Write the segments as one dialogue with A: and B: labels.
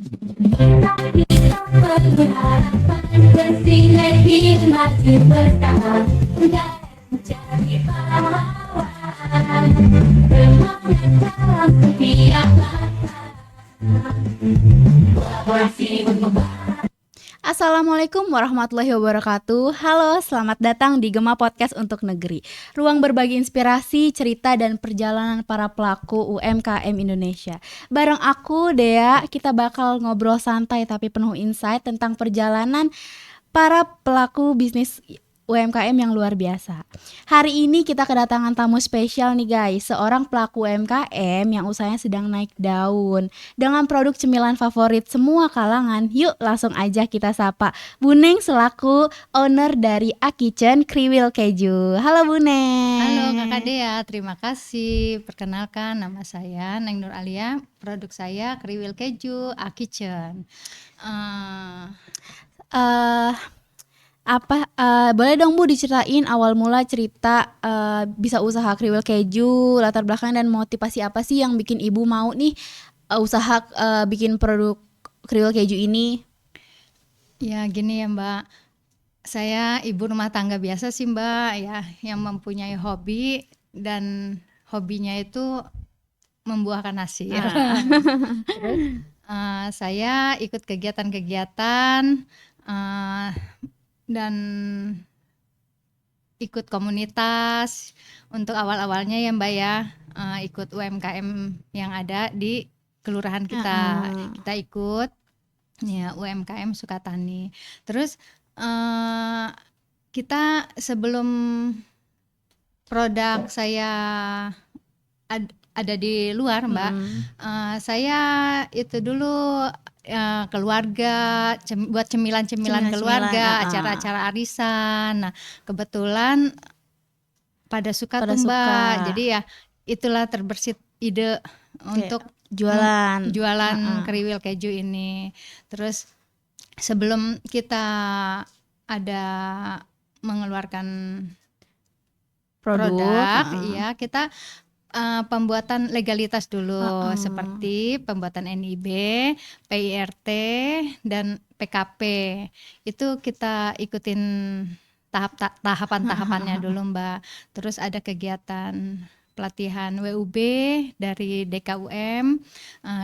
A: Kita berharapan bersinergi maju bersama dan mencari pahlawan semangat dalam setiap langkah. Kolaborasi mengembangkan.
B: Assalamualaikum warahmatullahi wabarakatuh. Halo, selamat datang di Gema Podcast untuk Negeri. Ruang berbagi inspirasi, cerita, dan perjalanan para pelaku UMKM Indonesia. Bareng aku, Dea, kita bakal ngobrol santai tapi penuh insight tentang perjalanan para pelaku bisnis UMKM yang luar biasa. Hari ini kita kedatangan tamu spesial nih guys, seorang pelaku UMKM yang usahanya sedang naik daun dengan produk cemilan favorit semua kalangan. Yuk langsung aja kita sapa Bu Neng selaku owner dari A Kitchen Kriwil Keju. Halo Bu Neng.
C: Halo Kakak Dea, terima kasih. Perkenalkan, nama saya Neng Nur Alia. Produk saya Kriwil Keju A Kitchen.
B: Boleh dong Bu diceritain awal mula cerita bisa usaha kriwil keju, latar belakang dan motivasi apa sih yang bikin Ibu mau nih usaha bikin produk kriwil keju ini?
C: Ya gini ya Mbak, saya ibu rumah tangga biasa sih Mbak ya, yang mempunyai hobi dan hobinya itu membuahkan hasil. Terus saya ikut kegiatan-kegiatan dan ikut komunitas untuk awal-awalnya ya Mbak ya, ikut UMKM yang ada di kelurahan kita. Kita ikut ya UMKM Sukatani. Terus kita sebelum produk saya ada di luar Mbak, saya itu dulu keluarga buat cemilan-cemilan keluarga, acara-acara arisan. Nah kebetulan pada suka tuh Mbak, jadi ya itulah terbersit ide untuk jualan kriwil keju ini. Terus sebelum kita ada mengeluarkan produk ya kita pembuatan legalitas dulu seperti pembuatan NIB, PIRT dan PKP. Itu kita ikutin tahapan-tahapannya dulu Mbak. Terus ada kegiatan pelatihan WUB dari DKUM,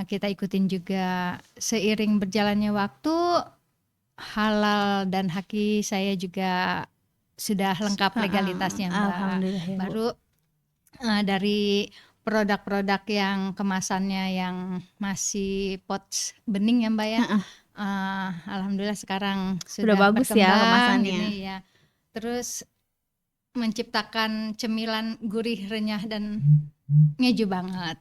C: kita ikutin juga. Seiring berjalannya waktu, halal dan haki saya juga sudah lengkap legalitasnya Mbak. Baru dari produk-produk yang kemasannya yang masih pouch bening ya Mbak ya, alhamdulillah sekarang sudah
B: bagus ya kemasannya
C: gini, ya. Terus menciptakan cemilan gurih, renyah dan ngeju banget.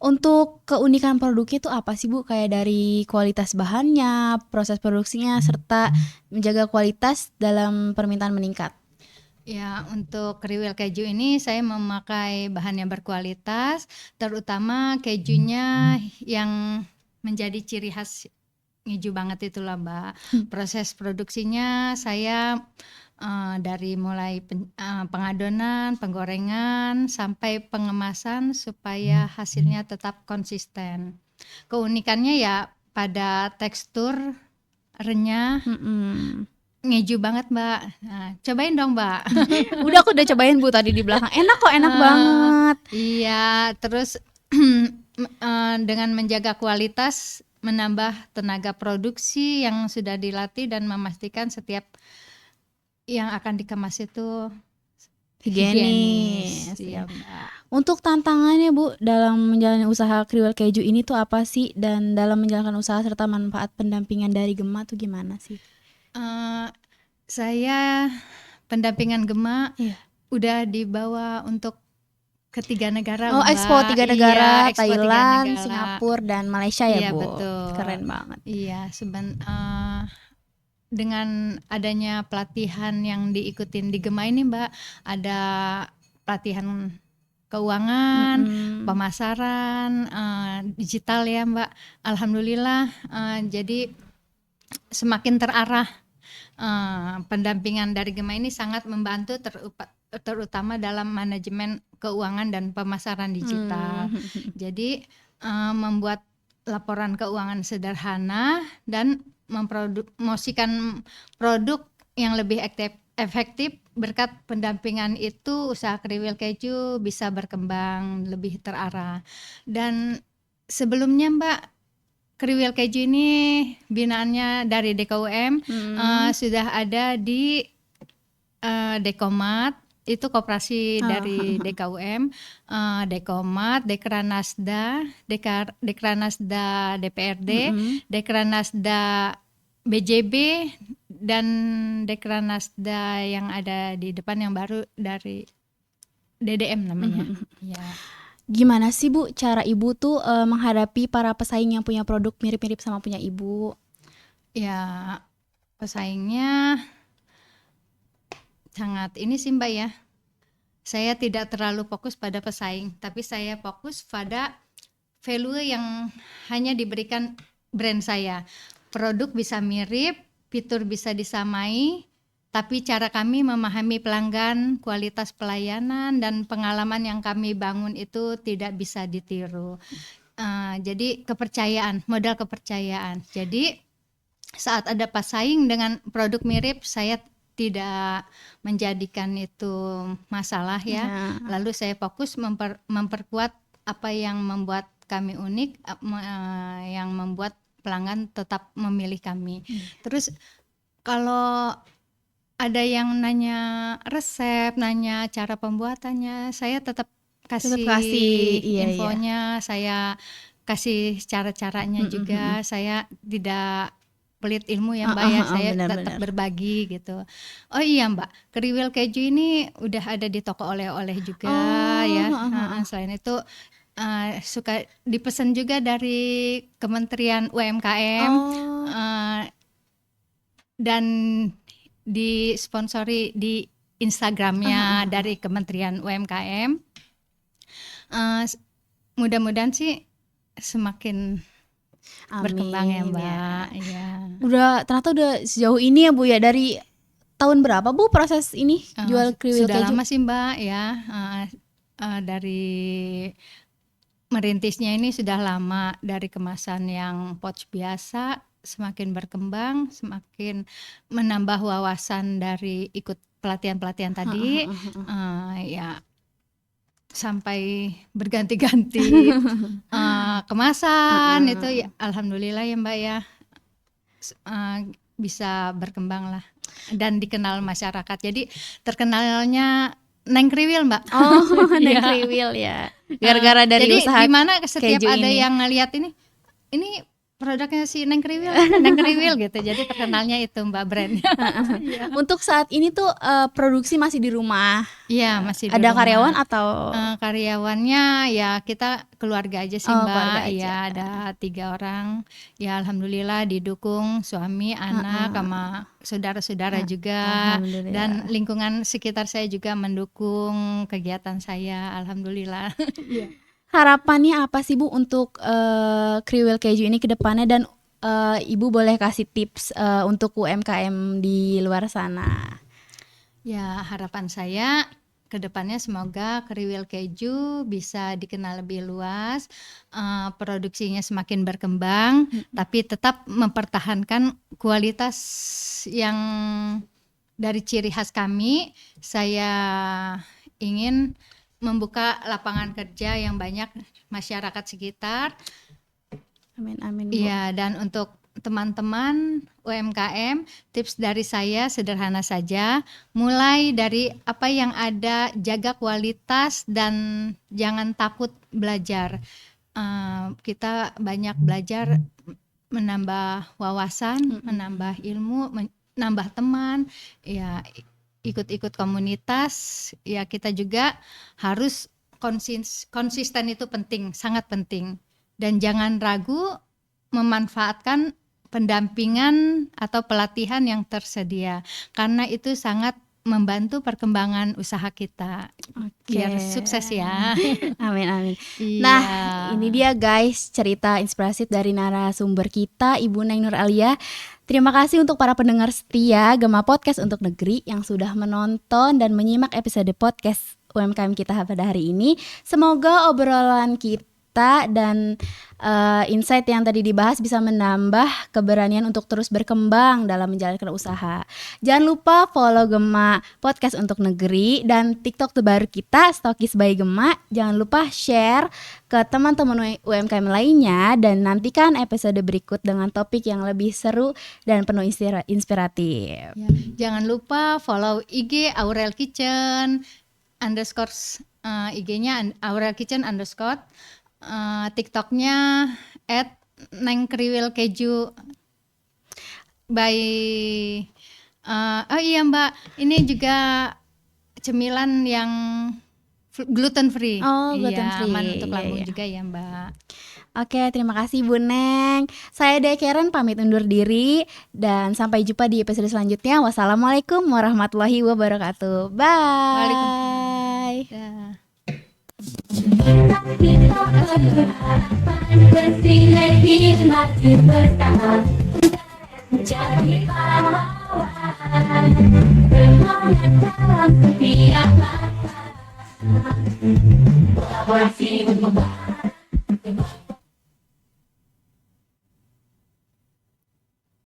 B: Untuk keunikan produknya itu apa sih Bu? Kayak dari kualitas bahannya, proses produksinya, serta menjaga kualitas dalam permintaan meningkat.
C: Ya, untuk kriwil keju ini saya memakai bahan yang berkualitas, terutama kejunya yang menjadi ciri khas ngeju banget itulah Mbak. Proses produksinya saya dari mulai pengadonan, penggorengan sampai pengemasan supaya hasilnya tetap konsisten. Keunikannya ya pada tekstur renyah, ngeju banget Mbak. Nah, cobain dong Mbak.
B: Aku udah cobain Bu tadi di belakang. Enak kok, enak banget.
C: Iya, terus dengan menjaga kualitas, menambah tenaga produksi yang sudah dilatih dan memastikan setiap yang akan dikemas itu higienis.
B: Ya, untuk tantangannya Bu dalam menjalani usaha kriwil keju ini tuh apa sih, dan dalam menjalankan usaha serta manfaat pendampingan dari Gema tuh gimana sih?
C: Saya pendampingan Gema udah dibawa untuk ke 3 negara Mbak.
B: Expo 3 negara,
C: Expo
B: Thailand,
C: 3 negara.
B: Singapura dan Malaysia ya Bu.
C: Betul.
B: Keren banget.
C: Iya, dengan adanya pelatihan yang diikutin di Gema ini Mbak, ada pelatihan keuangan, pemasaran, digital ya Mbak. Alhamdulillah jadi semakin terarah. Pendampingan dari Gema ini sangat membantu terutama dalam manajemen keuangan dan pemasaran digital. Jadi membuat laporan keuangan sederhana dan mempromosikan produk yang lebih efektif. Berkat pendampingan itu usaha kriwil keju bisa berkembang lebih terarah. Dan sebelumnya Mbak, kriwil keju ini binaannya dari DKUM, sudah ada di Dekomat, itu koperasi dari DKUM, Dekomat, Dekranasda, Dekranasda DPRD, Dekranasda BJB, dan Dekranasda yang ada di depan yang baru dari DDM namanya. Ya.
B: Gimana sih Bu cara Ibu tuh menghadapi para pesaing yang punya produk mirip-mirip sama punya Ibu?
C: Ya, pesaingnya sangat ini sih Mbak ya. Saya tidak terlalu fokus pada pesaing, tapi saya fokus pada value yang hanya diberikan brand saya. Produk bisa mirip, fitur bisa disamai, tapi cara kami memahami pelanggan, kualitas pelayanan, dan pengalaman yang kami bangun itu tidak bisa ditiru. Jadi kepercayaan, modal kepercayaan. Jadi saat ada pesaing dengan produk mirip, saya tidak menjadikan itu masalah ya. Lalu saya fokus memperkuat apa yang membuat kami unik, yang membuat pelanggan tetap memilih kami. Terus kalau ada yang nanya resep, nanya cara pembuatannya, saya tetap kasih infonya, saya kasih cara-caranya juga. Saya tidak pelit ilmu ya Mbak ya, saya tetap berbagi gitu. Oh iya Mbak, kriwil keju ini udah ada di toko oleh-oleh juga ya. Selain itu suka dipesan juga dari Kementerian UMKM, dan disponsori di Instagramnya dari Kementerian UMKM. Mudah-mudahan sih semakin berkembang ya Mbak. Ya.
B: Ternyata udah sejauh ini ya Bu ya. Dari tahun berapa Bu proses ini jual kriwil keju?
C: Sudah lama sih Mbak ya. Dari merintisnya ini sudah lama, dari kemasan yang pouch biasa semakin berkembang, semakin menambah wawasan dari ikut pelatihan-pelatihan tadi, ya sampai berganti-ganti kemasan itu ya, alhamdulillah ya Mbak ya, bisa berkembang lah dan dikenal masyarakat. Jadi terkenalnya Neng Kriwil Mbak.
B: Oh, Neng Kriwil ya. Gara-gara dari
C: jadi
B: usaha
C: gimana setiap ada
B: ini
C: yang ngelihat ini produknya si Neng Kriwil, Neng Kriwil gitu. Jadi terkenalnya itu Mbak brandnya.
B: Untuk saat ini tuh produksi masih di rumah.
C: Iya, masih di
B: ada
C: rumah.
B: Karyawan atau
C: karyawannya ya kita keluarga aja sih Mbak.
B: Aja.
C: Ya ada 3 orang. Ya alhamdulillah didukung suami, anak, sama saudara-saudara juga. Dan lingkungan sekitar saya juga mendukung kegiatan saya. Alhamdulillah.
B: Harapannya apa sih Bu untuk kriwil keju ini ke depannya, dan Ibu boleh kasih tips untuk UMKM di luar sana?
C: Ya, harapan saya ke depannya semoga kriwil keju bisa dikenal lebih luas, produksinya semakin berkembang, tapi tetap mempertahankan kualitas yang dari ciri khas kami. Saya ingin membuka lapangan kerja yang banyak masyarakat sekitar.
B: Amin Bu.
C: Iya, dan untuk teman-teman UMKM, tips dari saya sederhana saja, mulai dari apa yang ada, jaga kualitas dan jangan takut belajar. Kita banyak belajar, menambah wawasan, menambah ilmu, menambah teman, ya ikut-ikut komunitas. Ya kita juga harus konsisten, itu penting, sangat penting, dan jangan ragu memanfaatkan pendampingan atau pelatihan yang tersedia, karena itu sangat membantu perkembangan usaha kita. Biar sukses ya.
B: Amin.
C: Iya.
B: Nah, ini dia guys cerita inspiratif dari narasumber kita, Ibu Neng Nur Alia. Terima kasih untuk para pendengar setia Gema Podcast untuk Negeri yang sudah menonton dan menyimak episode podcast UMKM kita pada hari ini. Semoga obrolan kita cerita dan insight yang tadi dibahas bisa menambah keberanian untuk terus berkembang dalam menjalankan usaha. Jangan lupa follow Gema Podcast untuk Negeri dan TikTok terbaru kita Stokis by Gema. Jangan lupa share ke teman-teman UMKM lainnya dan nantikan episode berikut dengan topik yang lebih seru dan penuh inspiratif.
C: Ya, jangan lupa follow IG Aurel Kitchen underscore IG-nya Aurel Kitchen underscore TikToknya @nengkriwilkeju by oh iya Mbak, ini juga cemilan yang gluten free.
B: Oh, gluten
C: Iya,
B: free.
C: aman untuk
B: Iya,
C: lambung
B: iya.
C: juga ya Mbak.
B: Oke, terima kasih Bu Neng. Saya Dea Karen pamit undur diri dan sampai jumpa di episode selanjutnya. Wassalamualaikum warahmatullahi wabarakatuh. Bye.
C: Dah.
A: Kita berharapan bersinergi maju bersama menjadi pahlawan bermanfaat dalam setiap langkah kolaborasi membangun